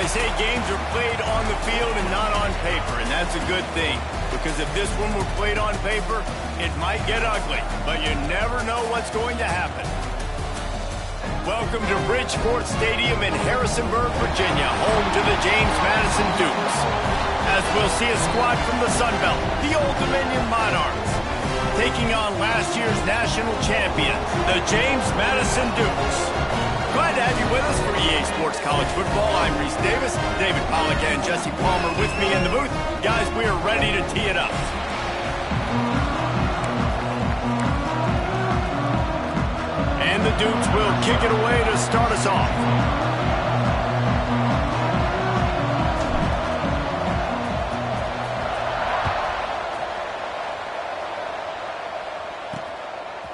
say games are played on the field and not on paper, and that's a good thing. Because if this one were played on paper, it might get ugly. But you never know what's going to happen. Welcome to Bridgeport Stadium in Harrisonburg, Virginia, home to the James Madison Dukes. As we'll see a squad from the Sun Belt, the Old Dominion Monarchs, taking on last year's national champions, the James Madison Dukes. Glad to have you with us for EA Sports College Football. I'm Reese Davis, David Pollack and Jesse Palmer with me in the booth. Guys, we are ready to tee it up. And the Dukes will kick it away to start us off.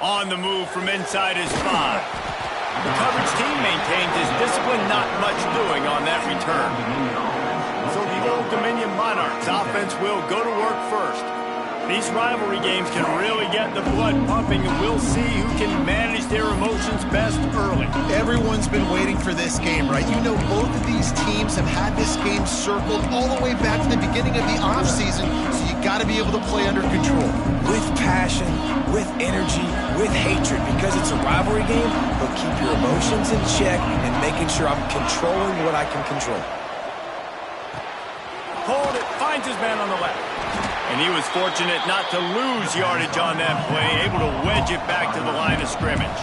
On the move from inside his 5. The coverage team maintains his discipline, not much doing on that return. So the Old Dominion Monarchs offense will go to work first. These rivalry games can really get the blood pumping, and we'll see who can manage their emotions best early. Everyone's been waiting for this game, right? You know, both of these teams have had this game circled all the way back to the beginning of the offseason, so you got to be able to play under control. With passion, with energy, with hatred, because it's a rivalry game, but keep your emotions in check and making sure I'm controlling what I can control. Hold it, finds his man on the left. And he was fortunate not to lose yardage on that play, able to wedge it back to the line of scrimmage.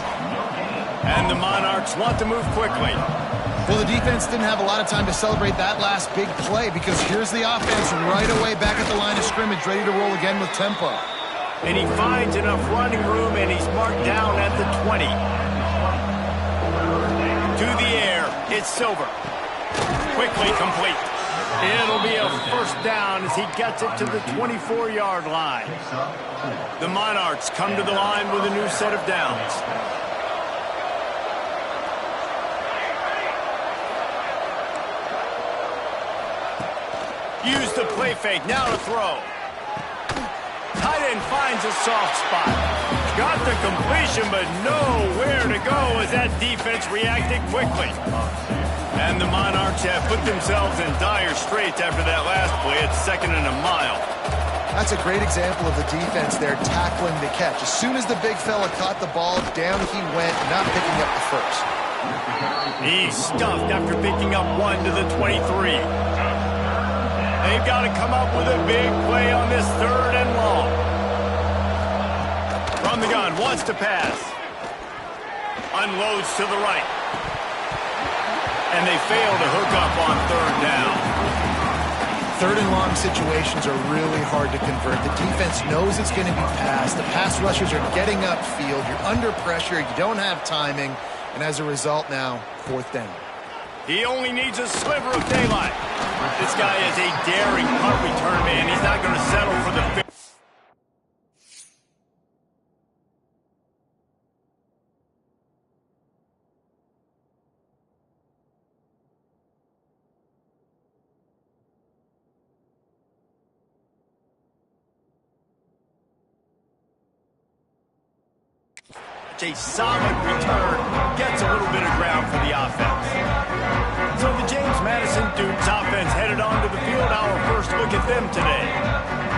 And the Monarchs want to move quickly. Well, the defense didn't have a lot of time to celebrate that last big play, because here's the offense right away back at the line of scrimmage, ready to roll again with tempo. And he finds enough running room, and he's marked down at the 20. To the air, it's Silver. Quickly complete. It'll be a first down as he gets it to the 24-yard line. The Monarchs come to the line with a new set of downs. Use the play fake, now to throw. Tight end finds a soft spot. Got the completion, but nowhere to go as that defense reacted quickly. And the Monarchs have put themselves in dire straits after that last play. It's 2nd and a mile. That's a great example of the defense there tackling the catch. As soon as the big fella caught the ball, down he went, not picking up the first. He's stuffed after picking up 1 to the 23. They've got to come up with a big play on this 3rd and long. From the gun, wants to pass. Unloads to the right. And they fail to hook up on 3rd down. 3rd and long situations are really hard to convert. The defense knows it's going to be passed. The pass rushers are getting upfield. You're under pressure. You don't have timing. And as a result now, 4th down. He only needs a sliver of daylight. This guy is a daring punt return man. He's not going to settle for the fifth. A solid return, gets a little bit of ground for the offense. So the James Madison Dukes offense headed onto the field. Our first look at them today.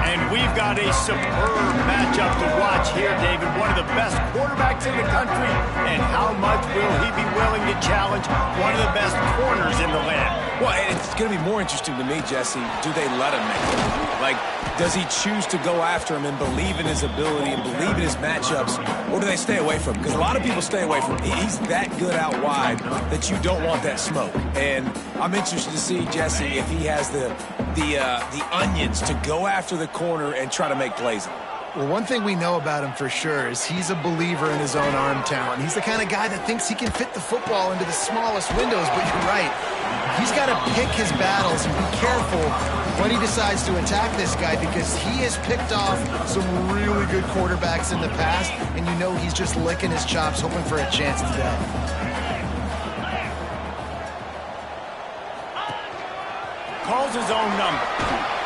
And we've got a superb matchup to watch here, David. One of the best quarterbacks in the country. And how much will he be willing to challenge one of the best corners in the land? Well, it's going to be more interesting to me, Jesse. Do they let him make it? Like, does he choose to go after him and believe in his ability and believe in his matchups, or do they stay away from him? Because a lot of people stay away from him. He's that good out wide that you don't want that smoke. And I'm interested to see, Jesse, if he has the onions to go after the corner and try to make plays on him. Well, one thing we know about him for sure is he's a believer in his own arm talent. He's the kind of guy that thinks he can fit the football into the smallest windows, but you're right. He's got to pick his battles and be careful when he decides to attack this guy, because he has picked off some really good quarterbacks in the past, and you know he's just licking his chops, hoping for a chance today. Calls his own number.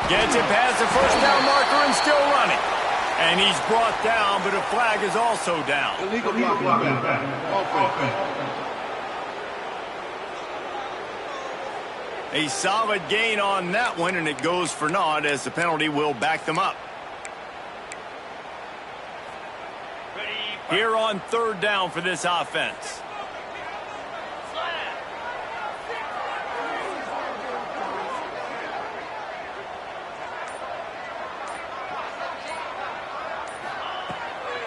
Gets it past the first down marker and still running. And he's brought down, but a flag is also down. Illegal block. A solid gain on that one, and it goes for naught as the penalty will back them up. Here on third down for this offense.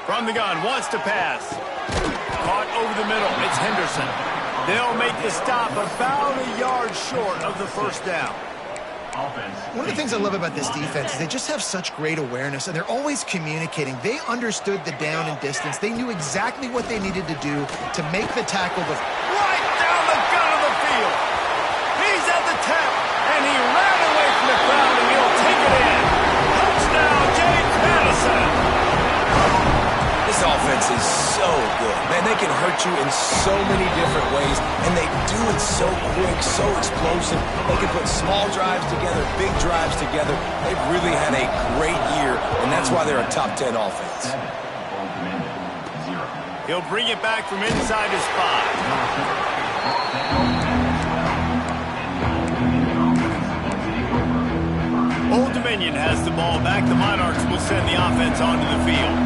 From the gun, wants to pass. Caught over the middle. It's Henderson. They'll make the stop about a yard short of the first down. One of the things I love about this defense is they just have such great awareness, and they're always communicating. They understood the down and distance. They knew exactly what they needed to do to make the tackle. Right down the gut of the field. He's at the tap, and he ran away from the crowd, and he'll take it in. Touchdown, James Madison. This offense is so good. Man, they can hurt you in so many different ways, and they do it so quick, so explosive. They can put small drives together, big drives together. They've really had a great year, and that's why they're a top 10 offense. He'll bring it back from inside his 5. Old Dominion has the ball back. The Monarchs will send the offense onto the field.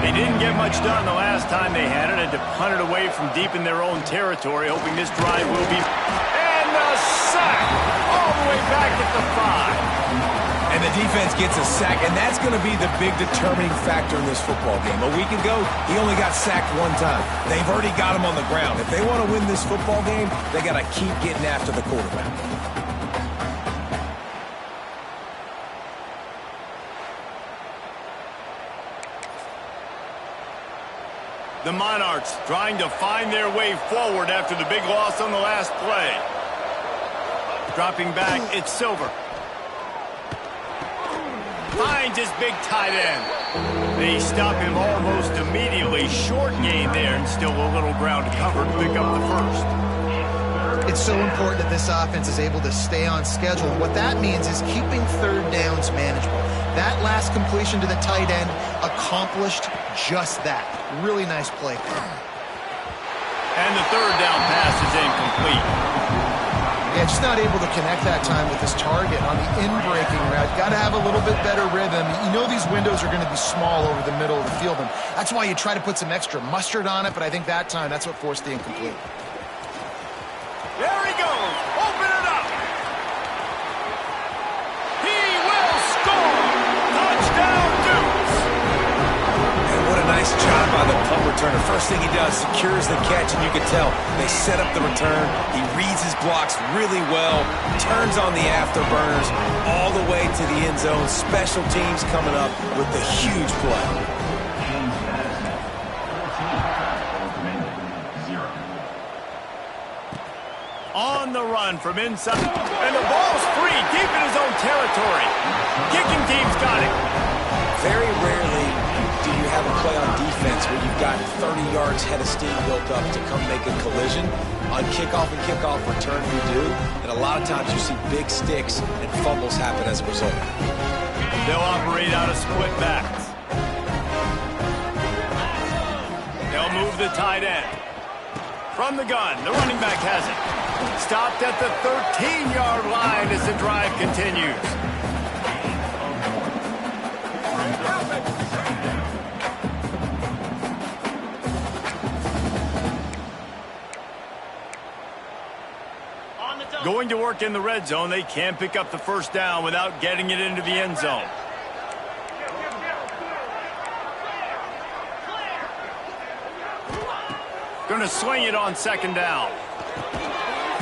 They didn't get much done the last time they had it. Had to punt it away from deep in their own territory, hoping this drive will be... And the sack! All the way back at the 5. And the defense gets a sack, and that's going to be the big determining factor in this football game. A week ago, he only got sacked one time. They've already got him on the ground. If they want to win this football game, they got to keep getting after the quarterback. The Monarchs trying to find their way forward after the big loss on the last play. Dropping back, it's Silver. Finds his big tight end. They stop him almost immediately. Short gain there, and still a little ground to cover to pick up the first. It's so important that this offense is able to stay on schedule. What that means is keeping third downs manageable. That last completion to the tight end accomplished just that. Really nice play. And the third down pass is incomplete. Yeah, just not able to connect that time with his target on the in-breaking route. Got to have a little bit better rhythm. You know these windows are going to be small over the middle of the field, and that's why you try to put some extra mustard on it, but I think that time, that's what forced the incomplete. There he goes. Open it up. He will score. Touchdown, Dukes. And what a nice job by the punt returner. First thing he does, secures the catch, and you can tell they set up the return. He reads his blocks really well, turns on the afterburners all the way to the end zone. Special teams coming up with the huge play. On the run from inside. And the ball's free, deep in his own territory. Kicking team's got it. Very rarely do you have a play on defense where you've got 30 yards head of steam built up to come make a collision. On kickoff and kickoff return, you do. And a lot of times you see big sticks and fumbles happen as a result. They'll operate out of split backs. They'll move the tight end. From the gun, the running back has it. Stopped at the 13-yard line as the drive continues. Going to work in the red zone, they can't pick up the first down without getting it into the end zone. Going to swing it on second down.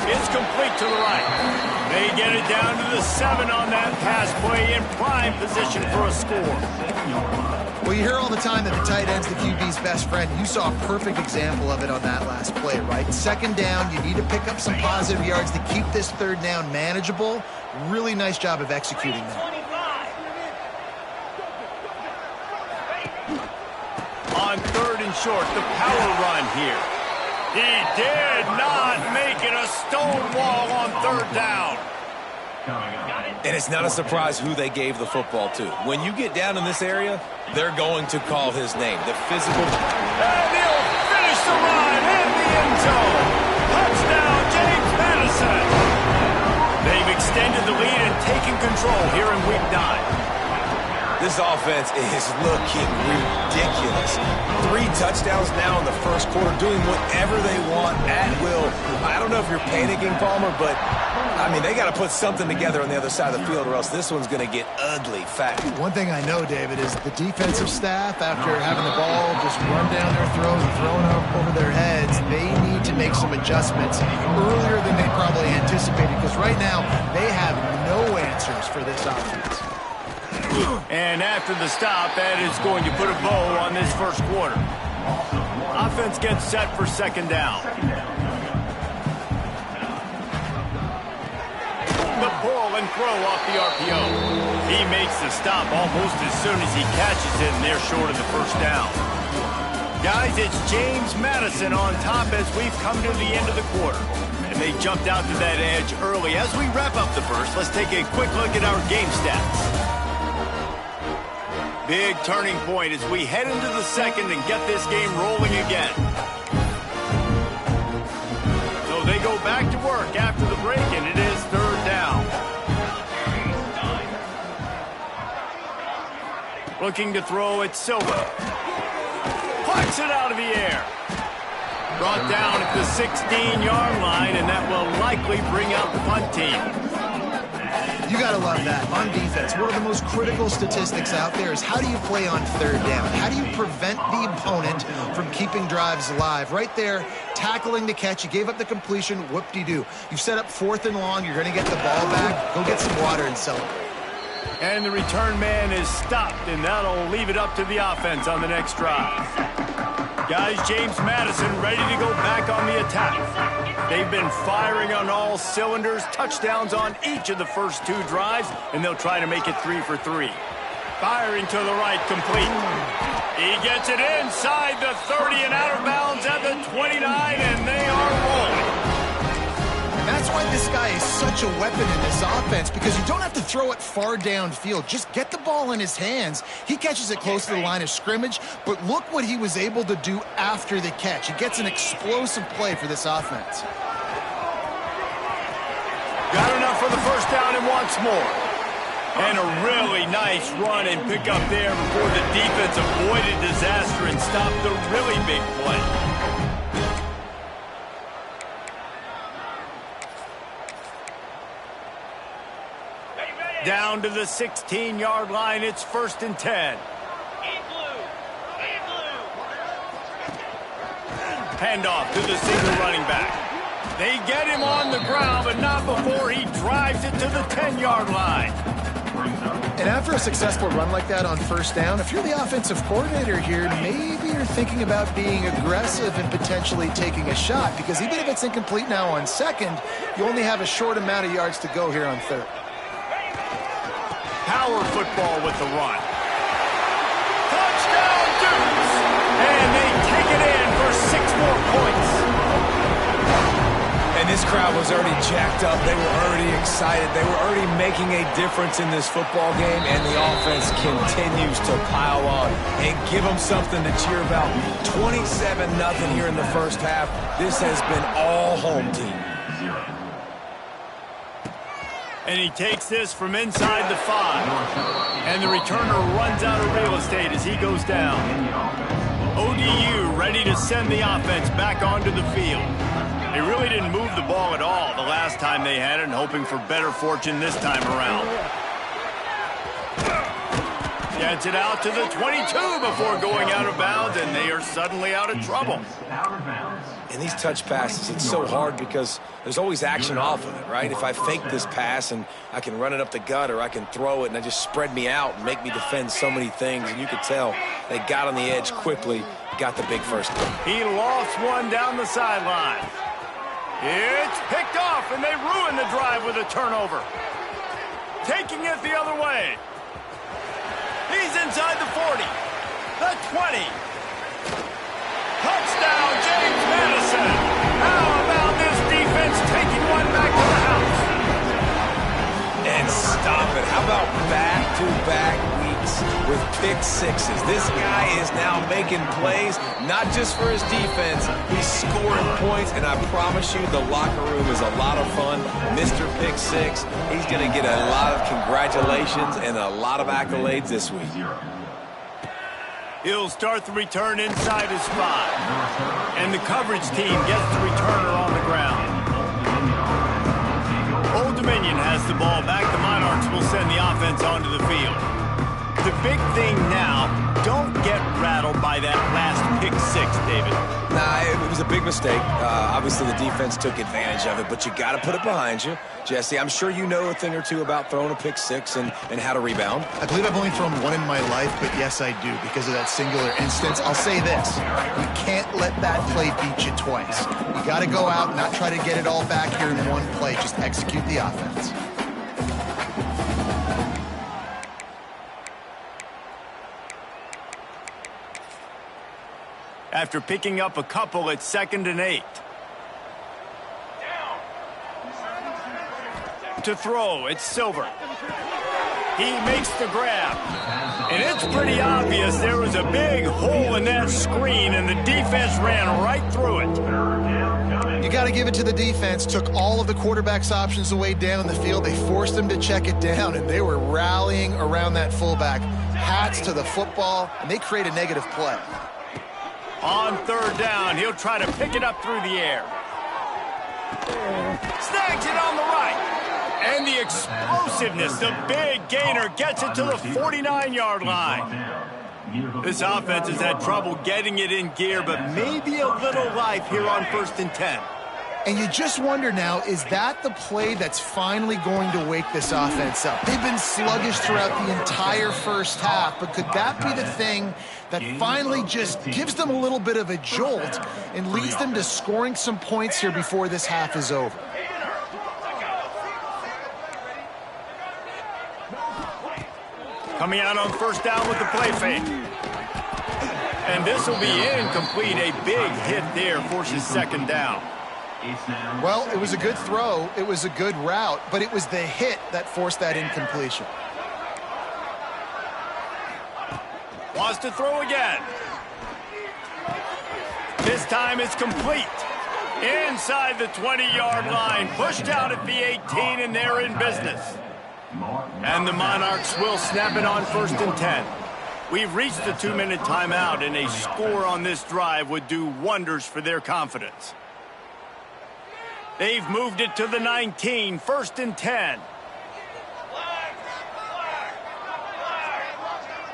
It's complete to the right. They get it down to the 7 on that pass play, in prime position for a score. Well, you hear all the time that the tight end's the QB's best friend. You saw a perfect example of it on that last play, right? Second down, you need to pick up some positive yards to keep this third down manageable. Really nice job of executing that. On third and short, the power run here. He did not make it a stone wall on third down. And it's not a surprise who they gave the football to. When you get down in this area, they're going to call his name. The physical... And he'll finish the run in the end zone. Touchdown, James Madison. extended the lead and taken control here in Week 9. This offense is looking ridiculous. 3 touchdowns now in the first quarter, doing whatever they want at will. I don't know if you're panicking, Palmer, but, I mean, they got to put something together on the other side of the field or else this one's going to get ugly fast. One thing I know, David, is the defensive staff, after having the ball just run down their throats and thrown up over their heads, they need to make some adjustments earlier than they probably anticipated, because right now they have no answers for this offense. And after the stop, that is going to put a bow on this first quarter. Offense gets set for second down. The pull and throw off the RPO. He makes the stop almost as soon as he catches it, and they're short of the first down. Guys, it's James Madison on top as we've come to the end of the quarter. And they jumped out to that edge early. As we wrap up the first, let's take a quick look at our game stats. Big turning point as we head into the second and get this game rolling again. So they go back to work after the break, and it is third down. Looking to throw it, Silva. Pucks it out of the air. Brought down at the 16-yard line, and that will likely bring out the punt team. You got to love that. On defense, one of the most critical statistics out there is how do you play on third down? How do you prevent the opponent from keeping drives alive? Right there, tackling the catch. You gave up the completion. Whoop-de-doo. You've set up 4th and long. You're going to get the ball back. Go get some water and celebrate. And the return man is stopped, and that'll leave it up to the offense on the next drive. Guys, James Madison ready to go back on the attack. They've been firing on all cylinders, touchdowns on each of the first 2 drives, and they'll try to make it 3 for 3. Firing to the right, complete. He gets it inside the 30 and out of bounds at the 29, and they are rolling. That's why this guy is such a weapon in this offense, because you don't have to throw it far downfield. Just get the ball in his hands. He catches it close to the line of scrimmage, but look what he was able to do after the catch. He gets an explosive play for this offense. Got enough for the first down and wants more. And a really nice run and pick up there before the defense avoided disaster and stopped the really big play. Down to the 16-yard line, it's 1st and 10. Handoff to the single running back. They get him on the ground, but not before he drives it to the 10-yard line. And after a successful run like that on first down, if you're the offensive coordinator here, maybe you're thinking about being aggressive and potentially taking a shot, because even if it's incomplete now on second, you only have a short amount of yards to go here on third. Power football with the run. Touchdown, Dukes! And they take it in for 6 more points. And this crowd was already jacked up. They were already excited. They were already making a difference in this football game, and the offense continues to pile on and give them something to cheer about. 27-0 here in the first half. This has been all home team. And he takes this from inside the 5. And the returner runs out of real estate as he goes down. ODU ready to send the offense back onto the field. They really didn't move the ball at all the last time they had it, and hoping for better fortune this time around. Gets it out to the 22 before going out of bounds, and they are suddenly out of trouble. In these touch passes, it's so hard because there's always action off of it, right? If I fake this pass and I can run it up the gut, or I can throw it and I just spread me out and make me defend so many things, and you could tell they got on the edge quickly, got the big first down. He lost one down the sideline. It's picked off, and they ruin the drive with a turnover. Taking it the other way. He's inside the 40, the 20. Touchdown, James Madison. How about this defense taking one back to the house? And stop it. How about back-to-back weeks with pick sixes. This guy is now making plays, not just for his defense. He's scoring points, and I promise you the locker room is a lot of fun. Mr. Pick Six, he's going to get a lot of congratulations and a lot of accolades this week. He'll start the return inside his spot. And the coverage team gets the returner on the ground. Old Dominion has the ball back. The Monarchs will send the offense onto the field. The big thing now, don't get rattled by that last pick six, David. Nah, it was a big mistake. Obviously, the defense took advantage of it, but you got to put it behind you. Jesse, I'm sure you know a thing or two about throwing a pick six and how to rebound. I believe I've only thrown one in my life, but yes, I do, because of that singular instance. I'll say this. You can't let that play beat you twice. You got to go out and not try to get it all back here in one play. Just execute the offense. After picking up a couple at 2nd and 8. To throw, it's Silver. He makes the grab. And it's pretty obvious there was a big hole in that screen, and the defense ran right through it. You got to give it to the defense. Took all of the quarterback's options away down the field. They forced him to check it down, and they were rallying around that fullback. Hats to the football, and they create a negative play. On 3rd down, he'll try to pick it up through the air. Snags it on the right. And the explosiveness, the big gainer, gets it to the 49-yard line. This offense has had trouble getting it in gear, but maybe a little life here on 1st and 10. And you just wonder now, is that the play that's finally going to wake this offense up? They've been sluggish throughout the entire first half, but could that be the thing that finally just gives them a little bit of a jolt and leads them to scoring some points here before this half is over? Coming out on 1st down with the play fake. And this will be incomplete. A big hit there forces 2nd down. Well, it was a good throw. It was a good route, but it was the hit that forced that incompletion. Wants to throw again. This time it's complete. Inside the 20-yard line. Pushed out at the 18, and they're in business. And the Monarchs will snap it on 1st and 10. We've reached the 2-minute timeout, and a score on this drive would do wonders for their confidence. They've moved it to the 19, 1st and 10.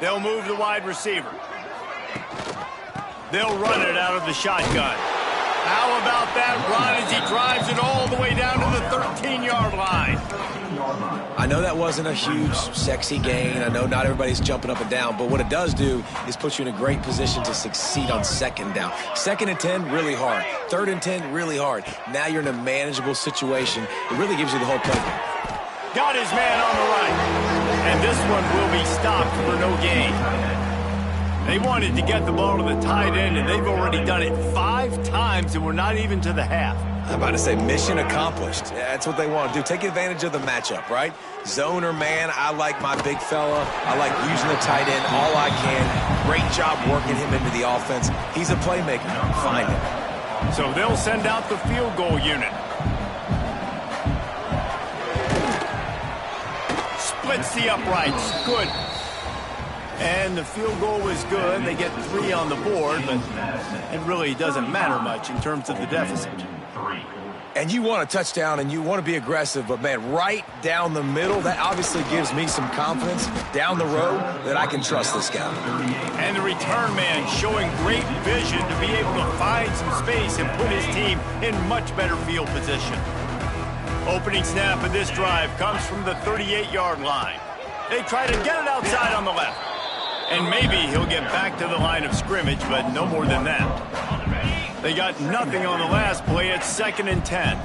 They'll move the wide receiver. They'll run it out of the shotgun. How about that run as he drives it all the way down to the 13-yard line? I know that wasn't a huge, sexy gain. I know not everybody's jumping up and down, but what it does do is put you in a great position to succeed on 2nd down. 2nd and 10, really hard. 3rd and 10, really hard. Now you're in a manageable situation. It really gives you the whole playbook. Got his man on the right. And this one will be stopped for no gain. They wanted to get the ball to the tight end, and they've already done it 5 times, and we're not even to the half. I'm about to say mission accomplished. Yeah, that's what they want to do. Take advantage of the matchup, right? Zone or man, I like my big fella. I like using the tight end all I can. Great job working him into the offense. He's a playmaker. Find him. So they'll send out the field goal unit. Splits the uprights. Good. And the field goal was good. They get 3 on the board, but it really doesn't matter much in terms of the deficit. And you want a touchdown and you want to be aggressive, but man, right down the middle, that obviously gives me some confidence down the road that I can trust this guy. And the return man showing great vision to be able to find some space and put his team in much better field position. Opening snap of this drive comes from the 38-yard line. They try to get it outside on the left. And maybe he'll get back to the line of scrimmage, but no more than that. They got nothing on the last play. It's 2nd and 10.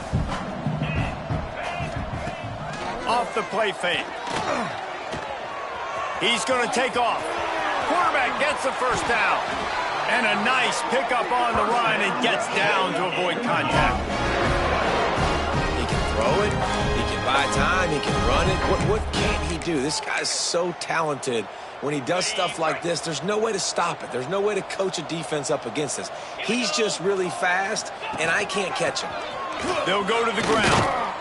Off the play fake. He's going to take off. Quarterback gets the 1st down. And a nice pickup on the run and gets down to avoid contact. He can throw it. He can By time, he can run it. What can't he do? This guy's so talented. When he does stuff like this, there's no way to stop it. There's no way to coach a defense up against this. He's just really fast, and I can't catch him. They'll go to the ground.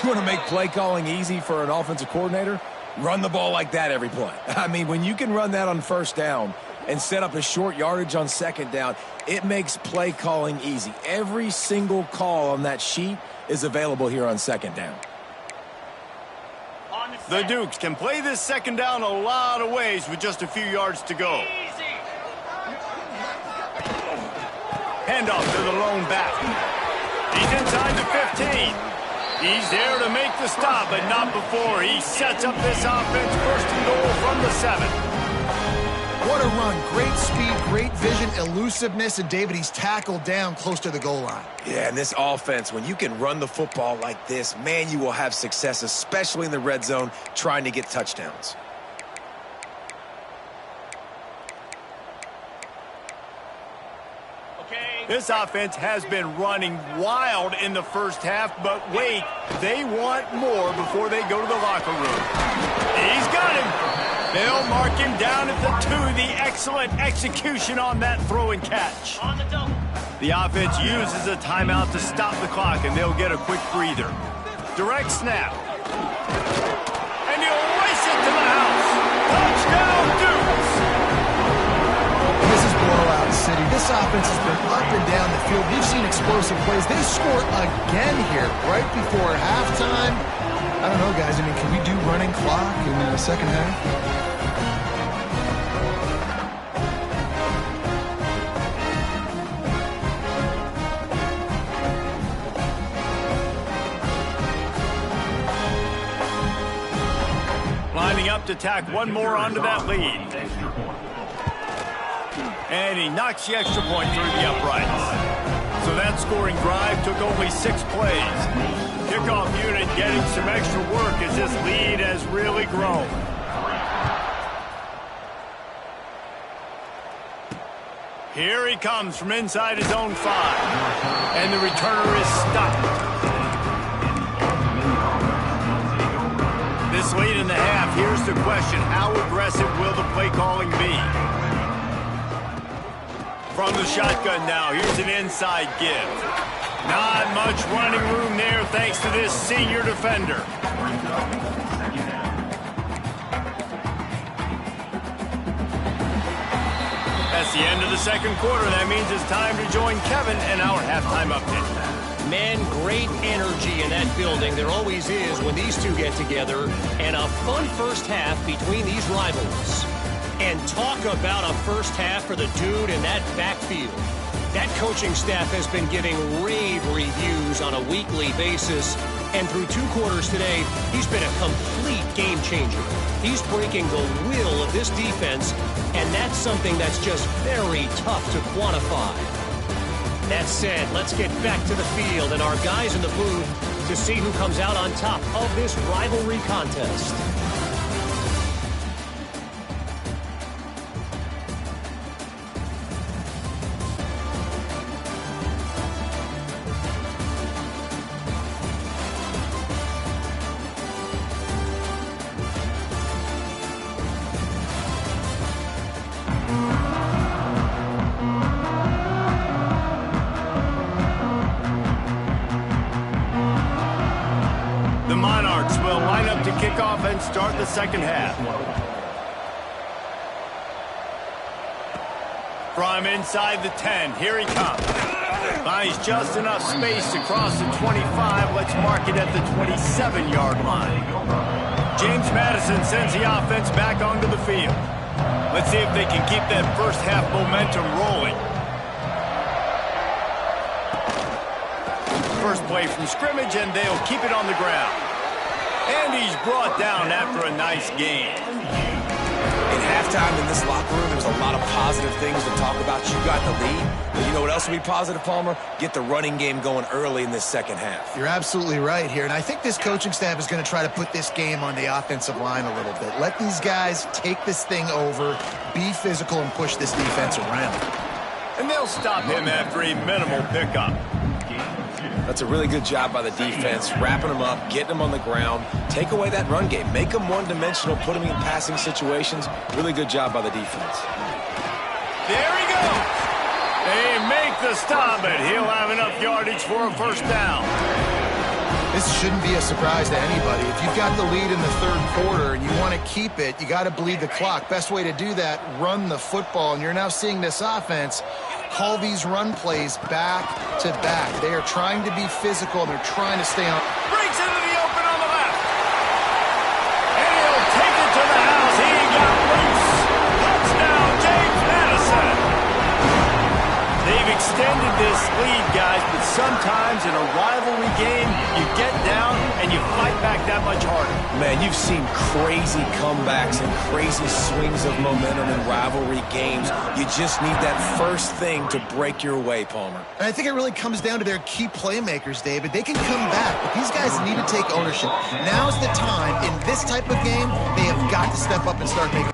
You want to make play calling easy for an offensive coordinator? Run the ball like that every play. I mean, when you can run that on first down and set up a short yardage on second down, it makes play calling easy. Every single call on that sheet is available here on second down. The Dukes can play this second down a lot of ways with just a few yards to go. Handoff to the lone back. He's inside the 15. He's there to make the stop, but not before. He sets up this offense first and goal from the 7. What a run. Great speed, great vision, elusiveness, and David, he's tackled down close to the goal line. Yeah, and this offense, when you can run the football like this, man, you will have success, especially in the red zone, trying to get touchdowns. This offense has been running wild in the first half, but wait, they want more before they go to the locker room. He's got him. They'll mark him down at the 2. The excellent execution on that throw and catch. The offense uses a timeout to stop the clock, and they'll get a quick breather. Direct snap. And he'll race it to the house. Touchdown, Dukes! This is blowout city. This offense has been up and down the field. We've seen explosive plays. They score again here right before halftime. I don't know, guys. I mean, can we do running clock in the second half? Lining up to tack one more onto that lead. And he knocks the extra point through the uprights. So that scoring drive took only 6 plays. Kickoff unit getting some extra work as this lead has really grown. Here he comes from inside his own 5. And the returner is stopped. This late in the half, here's the question. How aggressive will the play calling be? From the shotgun now, here's an inside give. Not much running room there thanks to this senior defender. That's the end of the second quarter. That means it's time to join Kevin and our halftime update. Man, great energy in that building. There always is when these two get together. And a fun first half between these rivals. And talk about a first half for the dude in that backfield. That coaching staff has been giving rave reviews on a weekly basis. And through 2 quarters today, he's been a complete game changer. He's breaking the will of this defense, and that's something that's just very tough to quantify. That said, let's get back to the field and our guys in the booth to see who comes out on top of this rivalry contest. The Monarchs will line up to kick off and start the second half. From inside the 10, here he comes. Finds just enough space to cross the 25. Let's mark it at the 27-yard line. James Madison sends the offense back onto the field. Let's see if they can keep that first half momentum rolling. First play from scrimmage, and they'll keep it on the ground. And he's brought down after a nice gain. In halftime in this locker room, there's a lot of positive things to talk about. You got the lead, but you know what else will be positive, Palmer? Get the running game going early in this second half. You're absolutely right here, and I think this coaching staff is going to try to put this game on the offensive line a little bit. Let these guys take this thing over, be physical, and push this defense around. And they'll stop him after a minimal pickup. That's a really good job by the defense, wrapping them up, getting them on the ground, take away that run game, make them one-dimensional, put them in passing situations. Really good job by the defense. There he goes. They make the stop, but he'll have enough yardage for a first down. This shouldn't be a surprise to anybody. If you've got the lead in the third quarter and you want to keep it, you got to bleed the clock. Best way to do that, run the football. And you're now seeing this offense call these run plays back to back. They are trying to be physical, and they're trying to stay on. Breaks into the open on the left. And he'll take it to the house. He got loose. Touchdown, James Madison. They've extended this lead, guys, but sometimes in a rivalry game, you get down and you fight back that much harder. Man, you've seen crazy comebacks and crazy swings of momentum in rivalry games. You just need that first thing to break your way, Palmer. And I think it really comes down to their key playmakers, David. They can come back, but these guys need to take ownership. Now's the time. In this type of game, they have got to step up and start making.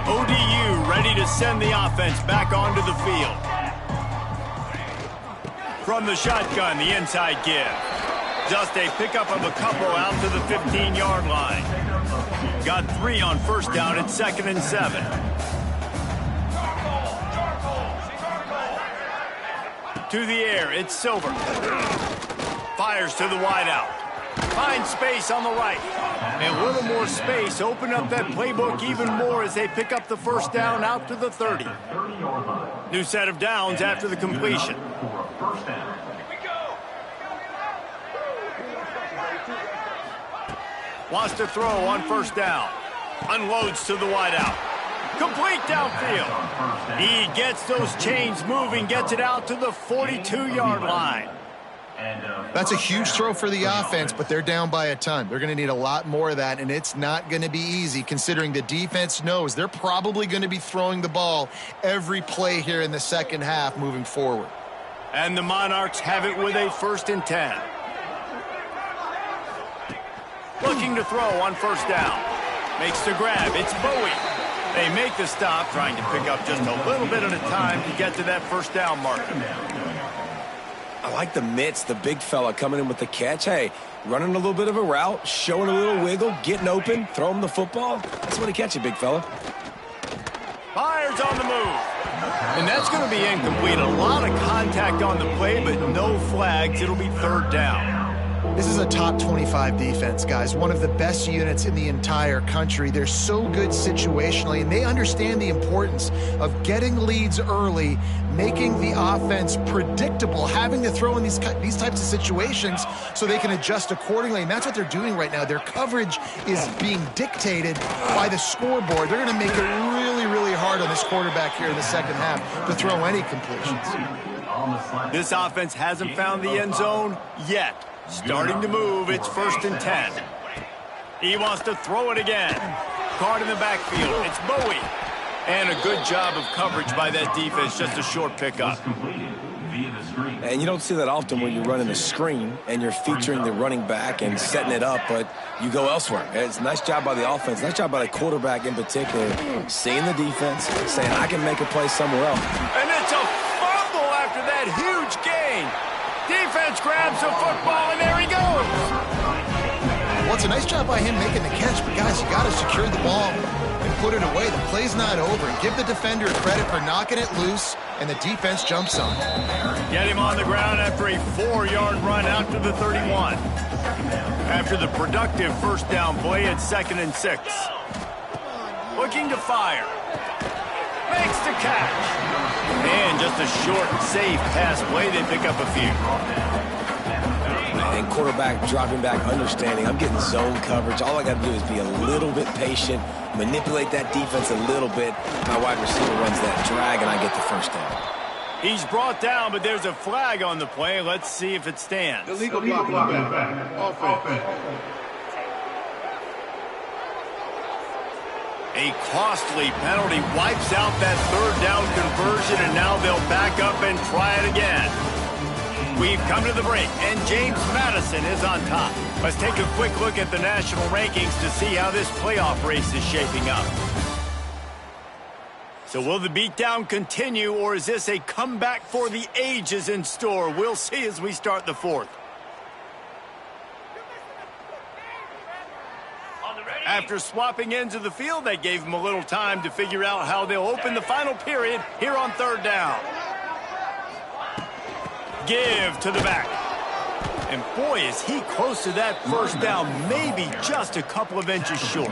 ODU ready to send the offense back onto the field. From the shotgun, the inside give. Just a pickup of a couple out to the 15-yard line. Got 3 on first down at 2nd and 7. To the air, it's Silver. Fires to the wideout. Finds space on the right. And a little more space. Open up that playbook even more as they pick up the first down out to the 30. New set of downs after the completion. Wants to throw on first down. Unloads to the wideout. Complete downfield. He gets those chains moving, gets it out to the 42-yard line. That's a huge throw for the offense, but they're down by a ton. They're going to need a lot more of that, and it's not going to be easy considering the defense knows they're probably going to be throwing the ball every play here in the second half moving forward. And the Monarchs have it with a 1st and 10. Looking to throw on first down. Makes the grab. It's Bowie. They make the stop, trying to pick up just a little bit at a time to get to that first down marker. I like the mitts, the big fella coming in with the catch. Hey, running a little bit of a route, showing a little wiggle, getting open, throw him the football. That's what he catch you, big fella. Fires on the move. And that's going to be incomplete. A lot of contact on the play, but no flags. It'll be 3rd down. This is a top 25 defense, guys. One of the best units in the entire country. They're so good situationally, and they understand the importance of getting leads early, making the offense predictable, having to throw in these types of situations so they can adjust accordingly. And that's what they're doing right now. Their coverage is being dictated by the scoreboard. They're going to make it really, really hard on this quarterback here in the second half to throw any completions. This offense hasn't found the end zone yet. Starting to move, it's 1st and 10. He wants to throw it again. Card in the backfield, it's Bowie. And a good job of coverage by that defense, just a short pickup. And you don't see that often when you're running a screen and you're featuring the running back and setting it up, but you go elsewhere. It's a nice job by the offense, nice job by the quarterback in particular, seeing the defense, saying, I can make a play somewhere else. And it's a fumble after that huge gain. Defense grabs the football, and there he goes. Well, it's a nice job by him making the catch, but guys, you got to secure the ball and put it away. The play's not over. And give the defender credit for knocking it loose, and the defense jumps on it. Get him on the ground after a 4-yard run out to the 31. After the productive first down play at 2nd and 6. Looking to fire. Makes the catch. And just a short, safe pass play. They pick up a few. And quarterback dropping back, understanding I'm getting zone coverage. All I got to do is be a little bit patient, manipulate that defense a little bit. My wide receiver runs that drag, and I get the first down. He's brought down, but there's a flag on the play. Let's see if it stands. Illegal block in the back. Offense. A costly penalty wipes out that 3rd down conversion, and now they'll back up and try it again. We've come to the break, and James Madison is on top. Let's take a quick look at the national rankings to see how this playoff race is shaping up. So will the beatdown continue, or is this a comeback for the ages in store? We'll see as we start the fourth. After swapping ends of the field, they gave them a little time to figure out how they'll open the final period here on third down. Give to the back. And boy, is he close to that first down, maybe just a couple of inches short.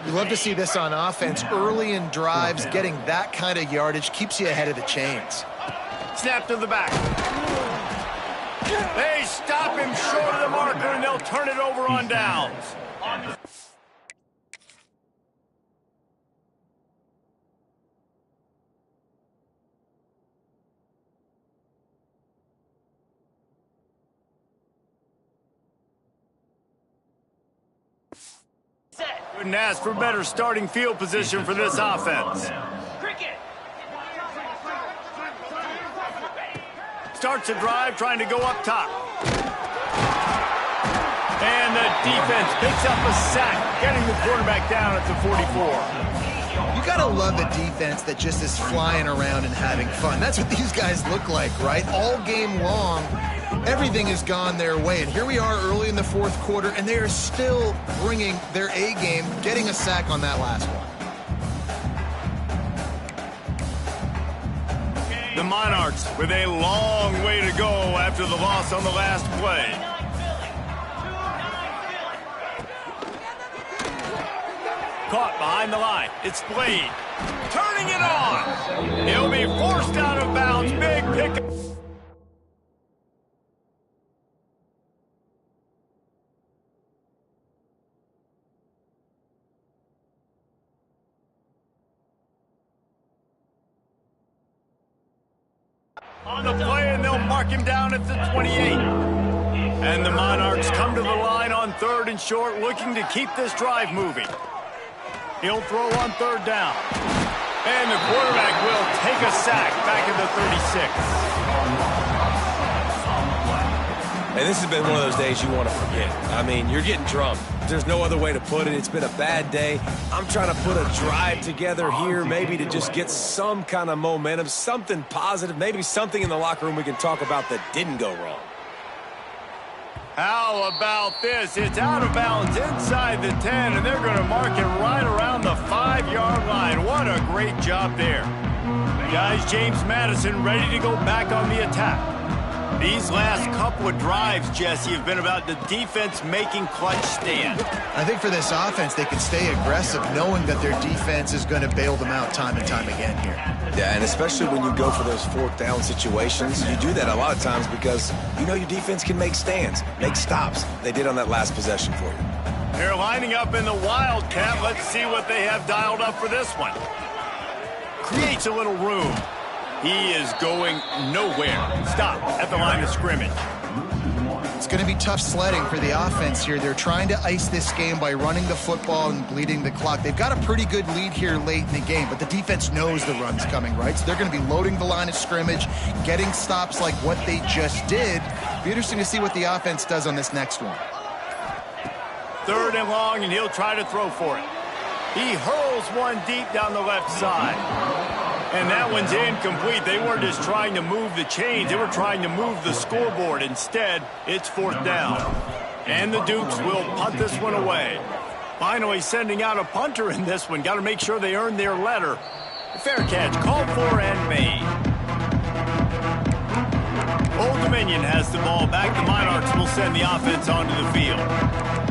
You love to see this on offense. Early in drives, getting that kind of yardage keeps you ahead of the chains. Snap to the back. They stop him short of the marker, and they'll turn it over on downs. Couldn't ask for better starting field position for this offense. Starts a drive trying to go up top. And the defense picks up a sack, getting the quarterback down at the 44. You got to love a defense that just is flying around and having fun. That's what these guys look like, right? All game long, everything has gone their way. And here we are early in the fourth quarter, and they are still bringing their A game, getting a sack on that last one. The Monarchs with a long way to go after the loss on the last play. Caught behind the line. It's Blade. Turning it on. He'll be forced out of bounds. Big pick. On the play, and they'll mark him down at the 28. And the Monarchs come to the line on third and short, looking to keep this drive moving. He'll throw on third down. And the quarterback will take a sack back at the 36. And this has been one of those days you want to forget. I mean, you're getting drunk. There's no other way to put it. It's been a bad day. I'm trying to put a drive together here, maybe to just get some kind of momentum, something positive, maybe something in the locker room we can talk about that didn't go wrong. How about this? It's out of bounds inside the 10, and they're going to mark it right around the 5-yard line. What a great job there. Guys, James Madison ready to go back on the attack. These last couple of drives, Jesse, have been about the defense making clutch stand. I think for this offense, they can stay aggressive knowing that their defense is going to bail them out time and time again here. Yeah, and especially when you go for those fourth down situations, you do that a lot of times because you know your defense can make stands, make stops. They did on that last possession for you. They're lining up in the Wildcat. Let's see what they have dialed up for this one. Creates a little room. He is going nowhere. Stop at the line of scrimmage. It's going to be tough sledding for the offense here. They're trying to ice this game by running the football and bleeding the clock. They've got a pretty good lead here late in the game, but the defense knows the run's coming, right? So they're going to be loading the line of scrimmage, getting stops like what they just did. Be interesting to see what the offense does on this next one. Third and long, and he'll try to throw for it. He hurls one deep down the left side. And that one's incomplete. They weren't just trying to move the chains. They were trying to move the scoreboard. Instead, it's fourth down. And the Dukes will punt this one away. Finally sending out a punter in this one. Got to make sure they earn their letter. Fair catch, called for and made. Old Dominion has the ball back. The Monarchs will send the offense onto the field.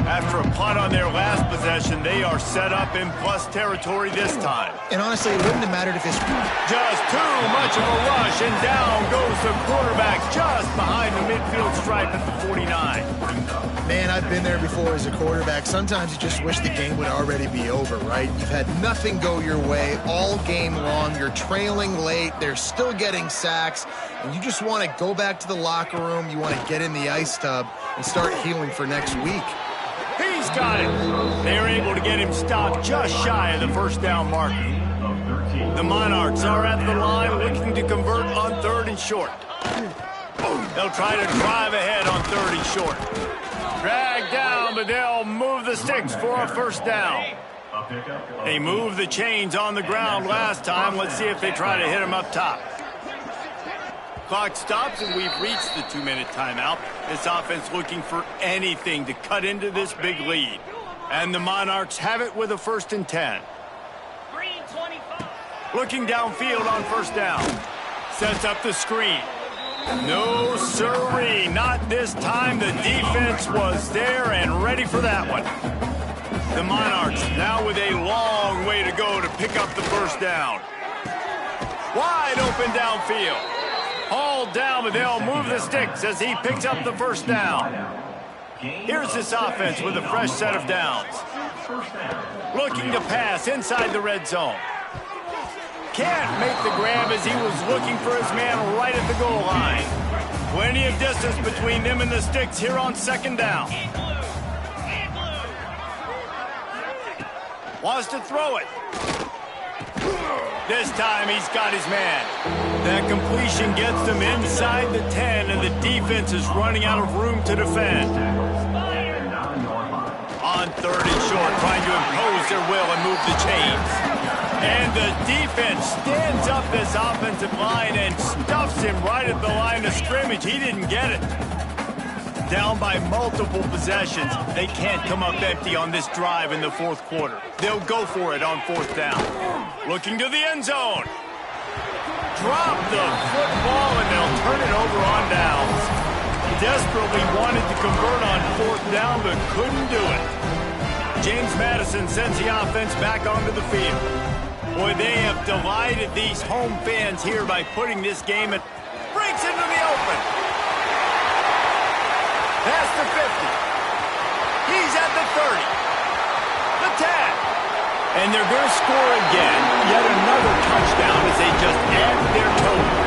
After a punt on their last possession, they are set up in plus territory this time. And honestly, it wouldn't have mattered if this... Just too much of a rush, and down goes the quarterback just behind the midfield stripe at the 49. Man, I've been there before as a quarterback. Sometimes you just wish the game would already be over, right? You've had nothing go your way all game long. You're trailing late. They're still getting sacks. And you just want to go back to the locker room. You want to get in the ice tub and start healing for next week. He's got it. They're able to get him stopped just shy of the first down marker. The Monarchs are at the line looking to convert on third and short. They'll try to drive ahead on third and short. Drag down, but they'll move the sticks for a first down. They moved the chains on the ground last time. Let's see if they try to hit him up top. Clock stops, and we've reached the 2-minute timeout. This offense looking for anything to cut into this big lead. And the Monarchs have it with a 1st and 10. Looking downfield on 1st down. Sets up the screen. No sirree, not this time. The defense was there and ready for that one. The Monarchs now with a long way to go to pick up the 1st down. Wide open downfield. Hauled down, but they'll move the sticks as he picks up the 1st down. Here's this offense with a fresh set of downs. Looking to pass inside the red zone. Can't make the grab as he was looking for his man right at the goal line. Plenty of distance between them and the sticks here on 2nd down. Wants to throw it. This time he's got his man. That completion gets them inside the 10, and the defense is running out of room to defend. On 3rd and short, trying to impose their will and move the chains. And the defense stands up this offensive line and stuffs him right at the line of scrimmage. He didn't get it. Down by multiple possessions. They can't come up empty on this drive in the 4th quarter. They'll go for it on 4th down. Looking to the end zone. Drop the football, and they'll turn it over on downs. Desperately wanted to convert on 4th down, but couldn't do it. James Madison sends the offense back onto the field. Boy, they have delighted these home fans here by putting this game and breaks into the open. Past the 50. He's at the 30. The 10. And they're going to score again. Yet another touchdown as they just add to their total.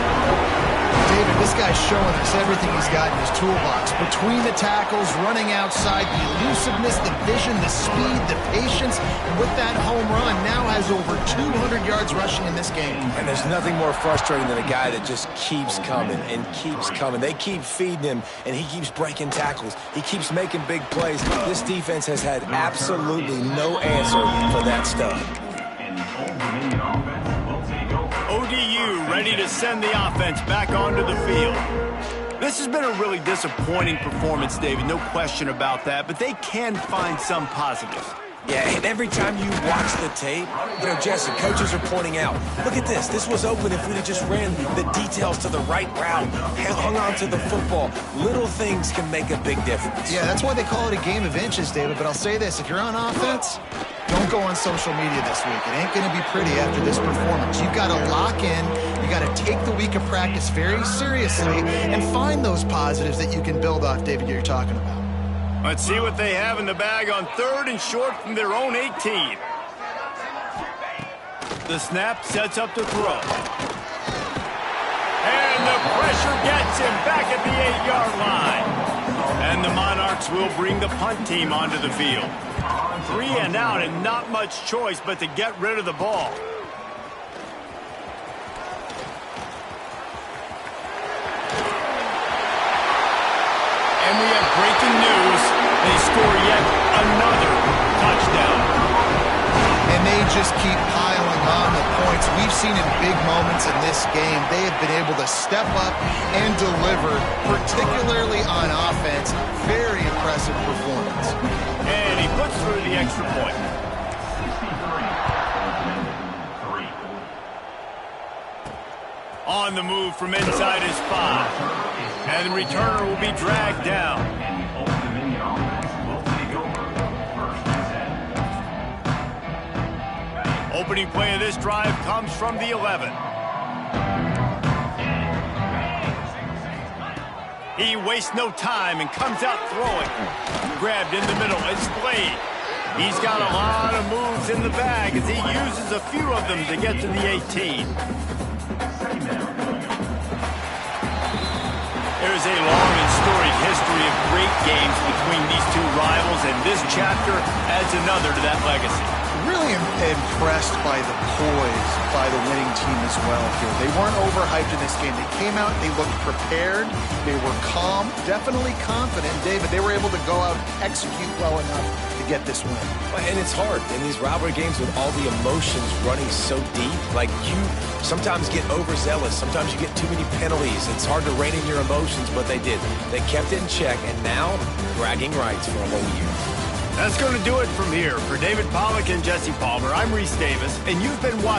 David, this guy's showing us everything he's got in his toolbox. Between the tackles, running outside, the elusiveness, the vision, the speed, the patience. And with that home run, now has over 200 yards rushing in this game. And there's nothing more frustrating than a guy that just keeps coming and keeps coming. They keep feeding him, and he keeps breaking tackles. He keeps making big plays. This defense has had absolutely no answer for that stud. ODU ready to send the offense back onto the field. This has been a really disappointing performance, David, no question about that, but they can find some positives. Yeah, and every time you watch the tape, Jesse, coaches are pointing out, look at this. This was open if we'd have just ran the details to the right route, hung on to the football. Little things can make a big difference. Yeah, that's why they call it a game of inches, David. But I'll say this, if you're on offense, don't go on social media this week. It ain't going to be pretty after this performance. You've got to lock in. You got to take the week of practice very seriously and find those positives that you can build off, David, you're talking about. Let's see what they have in the bag on 3rd and short from their own 18. The snap sets up the throw. And the pressure gets him back at the 8-yard line. And the Monarchs will bring the punt team onto the field. 3 and out, and not much choice but to get rid of the ball. And we have breaking news. They score yet another touchdown. And they just keep piling on the points. We've seen in big moments in this game, they have been able to step up and deliver, particularly on offense. Very impressive performance. And he puts through the extra point. On the move from inside his 5. And the returner will be dragged down. Opening play of this drive comes from the 11. He wastes no time and comes out throwing. Grabbed in the middle. It's Blade. He's got a lot of moves in the bag as he uses a few of them to get to the 18. There's a long and storied history of great games between these two rivals, and this chapter adds another to that legacy. Really impressed by the poise by the winning team as well here. They weren't overhyped in this game. They came out, they looked prepared, they were calm, definitely confident. David, they were able to go out and execute well enough to get this win. And it's hard in these rivalry games with all the emotions running so deep. Like, you sometimes get overzealous. Sometimes you get too many penalties. It's hard to rein in your emotions, but they did. They kept it in check, and now bragging rights for a whole year. That's going to do it from here. For David Pollack and Jesse Palmer, I'm Reese Davis, and you've been watching